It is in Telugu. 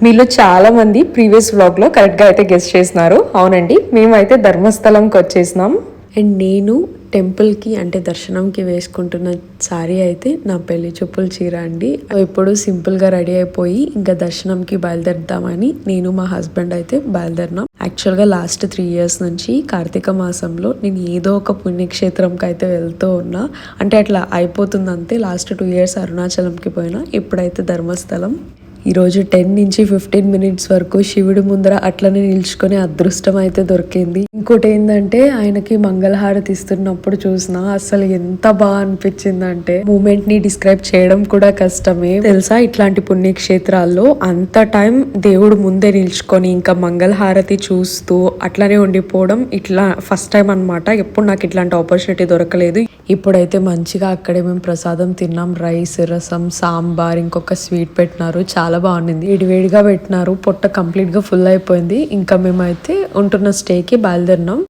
మీలో చాలా మంది ప్రీవియస్ వ్లాగ్ లో కరెక్ట్ గా అయితే గెస్ట్ చేసినారు. అవునండి, మేమైతే ధర్మస్థలంకి వచ్చేసినాం. అండ్ నేను టెంపుల్కి అంటే దర్శనంకి వేసుకుంటున్న సారీ అయితే నా పెళ్లి చూపుల చీర అండి. ఎప్పుడు సింపుల్గా రెడీ అయిపోయి ఇంకా దర్శనంకి బయలుదేరుదామని నేను మా హస్బెండ్ అయితే బయలుదేరినాం. యాక్చువల్గా లాస్ట్ 3 years నుంచి కార్తీక మాసంలో నేను ఏదో ఒక పుణ్యక్షేత్రంకి అయితే వెళ్తూ ఉన్నా. అంటే అట్లా అయిపోతుంది అంతే. లాస్ట్ 2 years అరుణాచలంకి పోయినా, ఇప్పుడైతే ధర్మస్థలం. ఈరోజు 10 నుంచి 15 minutes వరకు శివుడి ముందర అట్లనే నిల్చుకొని అదృష్టం అయితే దొరికింది. ఇంకోటి ఏంటంటే ఆయనకి మంగళహారతి ఇస్తున్నప్పుడు చూసిన అసలు ఎంత బాగా అనిపించిందంటే మూమెంట్ ని డిస్క్రైబ్ చేయడం కూడా కష్టమే తెలుసా. ఇట్లాంటి పుణ్యక్షేత్రాల్లో అంత టైం దేవుడు ముందే నిల్చుకొని ఇంకా మంగళహారతి చూస్తూ అట్లనే ఉండిపోవడం ఇట్లా ఫస్ట్ టైం అనమాట. ఎప్పుడు నాకు ఇట్లాంటి ఆపర్చునిటీ దొరకలేదు. ఇప్పుడైతే మంచిగా అక్కడే మేము ప్రసాదం తిన్నాం. రైస్, రసం, సాంబార్, ఇంకొక స్వీట్ పెట్టినారు. చాలా బాగుంది. వేడివేడిగా పెట్టినారు. పొట్ట కంప్లీట్ గా ఫుల్ అయిపోయింది. ఇంకా మేమైతే ఉంటున్న స్టేకి బయలుదేరినాం.